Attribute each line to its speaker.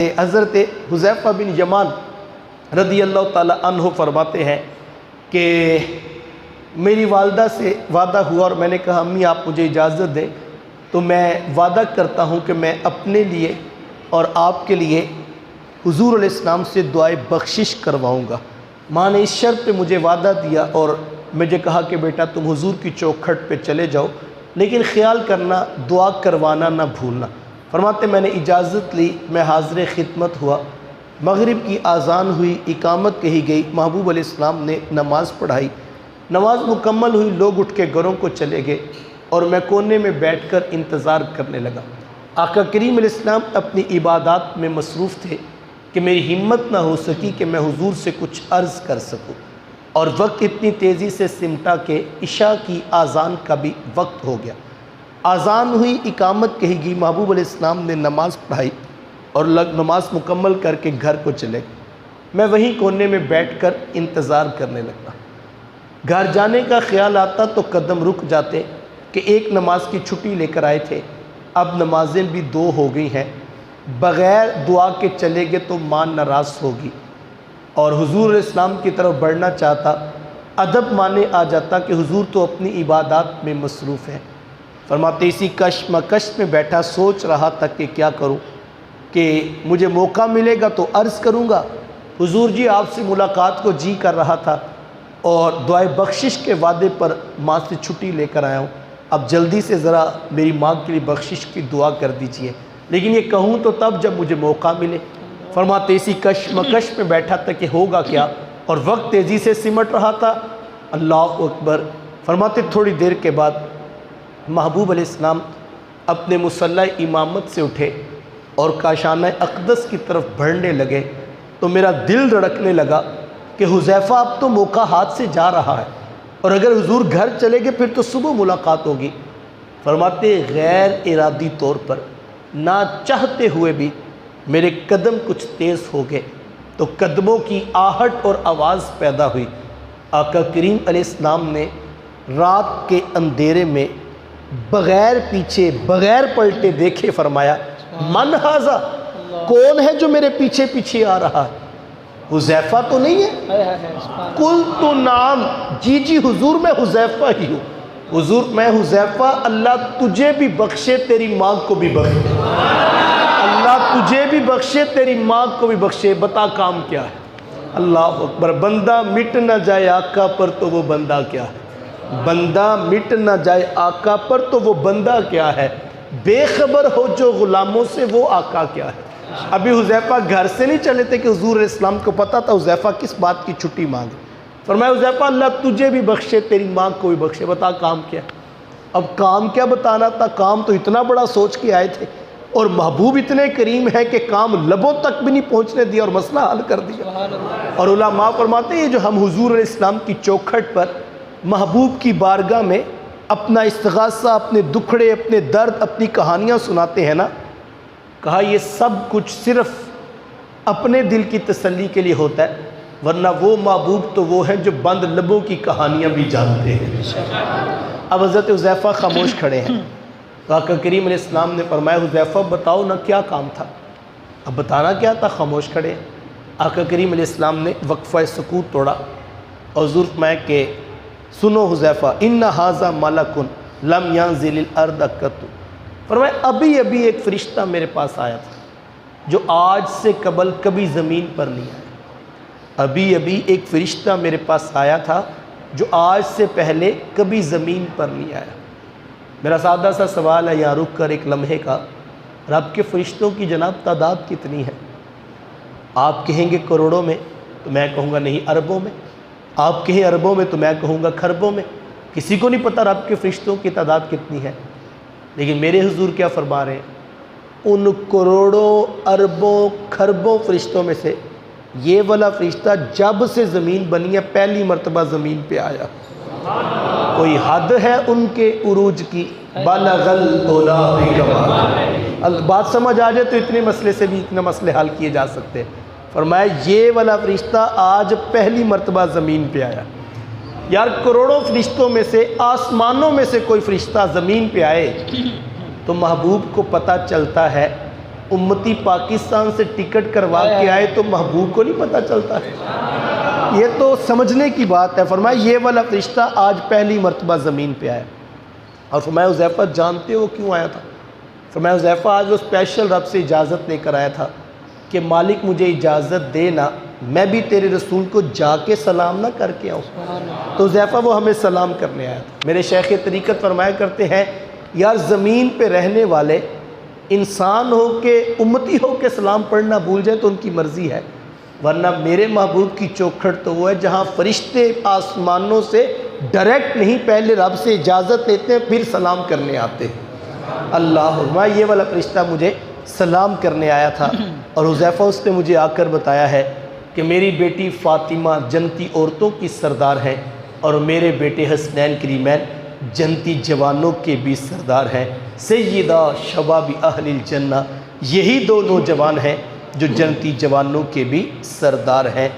Speaker 1: حضرت حذیفہ بن یمان رضی اللہ تعالی عنہ فرماتے ہیں کہ میری والدہ سے وعدہ ہوا اور میں نے کہا امی آپ مجھے اجازت دیں تو میں وعدہ کرتا ہوں کہ میں اپنے لیے اور آپ کے لیے حضور علیہ السلام سے دعائے بخشش کرواؤں گا۔ ماں نے اس شرط پہ مجھے وعدہ دیا اور مجھے کہا کہ بیٹا تم حضور کی چوکھٹ پہ چلے جاؤ لیکن خیال کرنا دعا کروانا نہ بھولنا۔ فرماتے میں نے اجازت لی، میں حاضر خدمت ہوا، مغرب کی اذان ہوئی، اقامت کہی گئی، محبوب علیہ السلام نے نماز پڑھائی، نماز مکمل ہوئی، لوگ اٹھ کے گھروں کو چلے گئے اور میں کونے میں بیٹھ کر انتظار کرنے لگا۔ آقا کریم علیہ السلام اپنی عبادات میں مصروف تھے کہ میری ہمت نہ ہو سکی کہ میں حضور سے کچھ عرض کر سکوں، اور وقت اتنی تیزی سے سمٹا کہ عشاء کی اذان کا بھی وقت ہو گیا۔ اذان ہوئی، اقامت کہی گئی، محبوب علیہ السلام نے نماز پڑھائی اور نماز مکمل کر کے گھر کو چلے گئے۔ میں وہیں کونے میں بیٹھ کر انتظار کرنے لگا۔ گھر جانے کا خیال آتا تو قدم رک جاتے کہ ایک نماز کی چھٹی لے کر آئے تھے، اب نمازیں بھی 2 ہو گئی ہیں، بغیر دعا کے چلے گئے تو ماں ناراض ہوگی، اور حضور علیہ السلام کی طرف بڑھنا چاہتا، ادب مانے آ جاتا کہ حضور تو اپنی عبادات میں مصروف ہیں۔ فرماتے اسی کشمکش میں بیٹھا سوچ رہا تھا کہ کیا کروں، کہ مجھے موقع ملے گا تو عرض کروں گا حضور جی آپ سے ملاقات کو جی کر رہا تھا اور دعائے بخشش کے وعدے پر ماں سے چھٹی لے کر آیا ہوں، اب جلدی سے ذرا میری ماں کے لیے بخشش کی دعا کر دیجئے، لیکن یہ کہوں تو تب جب مجھے موقع ملے۔ فرماتے اسی کشمکش میں بیٹھا تھا کہ ہوگا کیا، اور وقت تیزی سے سمٹ رہا تھا۔ اللہ اکبر۔ فرماتے تھوڑی دیر کے بعد محبوب علیہ السلام اپنے مصلی امامت سے اٹھے اور کاشانہ اقدس کی طرف بڑھنے لگے تو میرا دل دھڑکنے لگا کہ حذیفہ اب تو موقع ہاتھ سے جا رہا ہے، اور اگر حضور گھر چلے گئے پھر تو صبح ملاقات ہوگی۔ فرماتے غیر ارادی طور پر نہ چاہتے ہوئے بھی میرے قدم کچھ تیز ہو گئے تو قدموں کی آہٹ اور آواز پیدا ہوئی۔ آقا کریم علیہ السلام نے رات کے اندھیرے میں بغیر پیچھے بغیر پلٹے دیکھے فرمایا من ھذا، کون ہے جو میرے پیچھے پیچھے آ رہا ہے؟ حذیفہ تو نہیں ہے؟ قل تو نام، جی جی حضور میں حذیفہ ہی ہوں۔ حضور میں حذیفہ، اللہ تجھے بھی بخشے تیری ماں کو بھی بخشے، اللہ تجھے بھی بخشے تیری ماں کو بھی بخشے، بتا کام کیا ہے؟ اللہ اکبر۔ بندہ مٹ نہ جائے آقا پر تو وہ بندہ کیا ہے؟ بندہ مٹ نہ جائے آقا پر تو وہ بندہ کیا ہے؟ بے خبر ہو جو غلاموں سے وہ آقا کیا ہے؟ ابھی حذیفہ گھر سے نہیں چلے تھے کہ حضور علیہ السلام کو پتہ تھا حذیفہ کس بات کی چھٹی مانگے۔ فرمایا حذیفہ اللہ تجھے بھی بخشے تیری ماں کو بھی بخشے، بتا کام کیا؟ اب کام کیا بتانا تھا؟ کام تو اتنا بڑا سوچ کے آئے تھے، اور محبوب اتنے کریم ہے کہ کام لبوں تک بھی نہیں پہنچنے دیا اور مسئلہ حل کر دیا۔ اور علماء فرماتے ہیں جو ہم حضور علیہ السلام کی چوکھٹ پر محبوب کی بارگاہ میں اپنا استغاثہ، اپنے دکھڑے، اپنے درد، اپنی کہانیاں سناتے ہیں نا، کہا یہ سب کچھ صرف اپنے دل کی تسلی کے لیے ہوتا ہے، ورنہ وہ محبوب تو وہ ہیں جو بند لبوں کی کہانیاں بھی جانتے ہیں۔ اب حضرت حذیفہ خاموش کھڑے ہیں تو آقا کریم علیہ السلام نے فرمایا حذیفہ بتاؤ نا کیا کام تھا؟ اب بتانا کیا تھا؟ خاموش کھڑے ہیں۔ آقا کریم علیہ السلام نے وقفہ سکوت توڑا اور حضور فرمایا کہ سنو حذیفہ ان ھذا ملک لم ینزل الارض قط، فرمایا ابھی ابھی ایک فرشتہ میرے پاس آیا تھا جو آج سے قبل کبھی زمین پر نہیں آیا۔ ابھی ابھی ایک فرشتہ میرے پاس آیا تھا جو آج سے پہلے کبھی زمین پر نہیں آیا۔ میرا سادہ سا سوال ہے یہاں رک کر ایک لمحے کا، رب کے فرشتوں کی جناب تعداد کتنی ہے؟ آپ کہیں گے کروڑوں میں تو میں کہوں گا نہیں اربوں میں، آپ کہیں اربوں میں تو میں کہوں گا کھربوں میں، کسی کو نہیں پتہ رب کے فرشتوں کی تعداد کتنی ہے۔ لیکن میرے حضور کیا فرما رہے ہیں؟ ان کروڑوں اربوں کھربوں فرشتوں میں سے یہ والا فرشتہ جب سے زمین بنی ہے پہلی مرتبہ زمین پہ آیا۔ کوئی حد ہے ان کے عروج کی؟ بلغ العلا بکمال۔ بات سمجھ آ جائے تو اتنے مسئلے سے بھی اتنے مسئلے حل کیے جا سکتے ہیں۔ فرمایا یہ والا فرشتہ آج پہلی مرتبہ زمین پہ آیا۔ یار کروڑوں فرشتوں میں سے آسمانوں میں سے کوئی فرشتہ زمین پہ آئے تو محبوب کو پتہ چلتا ہے امتی پاکستان سے ٹکٹ کروا کے آئے تو محبوب کو نہیں پتہ چلتا ہے؟ یہ تو سمجھنے کی بات ہے۔ فرمایا یہ والا فرشتہ آج پہلی مرتبہ زمین پہ آیا، اور فرمایا حذیفہ جانتے ہو کیوں آیا تھا؟ فرمایا حذیفہ آج وہ اسپیشل رب سے اجازت لے کر آیا تھا کہ مالک مجھے اجازت دینا، میں بھی تیرے رسول کو جا کے سلام نہ کر کے آؤں۔ تو حذیفہ وہ ہمیں سلام کرنے آیا تھا۔ میرے شیخ طریقت فرمایا کرتے ہیں یار زمین پہ رہنے والے انسان ہو کے امتی ہو کے سلام پڑھنا بھول جائے تو ان کی مرضی ہے، ورنہ میرے محبوب کی چوکھٹ تو وہ ہے جہاں فرشتے آسمانوں سے ڈائریکٹ نہیں، پہلے رب سے اجازت لیتے ہیں پھر سلام کرنے آتے ہیں۔ اللہ، یہ والا فرشتہ مجھے سلام کرنے آیا تھا، اور حذیفہ اس نے مجھے آ کر بتایا ہے کہ میری بیٹی فاطمہ جنتی عورتوں کی سردار ہے، اور میرے بیٹے حسنین کریمین جنتی جوانوں کے بھی سردار ہیں، سیدہ شباب اہل الجنہ، یہی دو نوجوان ہیں جو جنتی جوانوں کے بھی سردار ہیں۔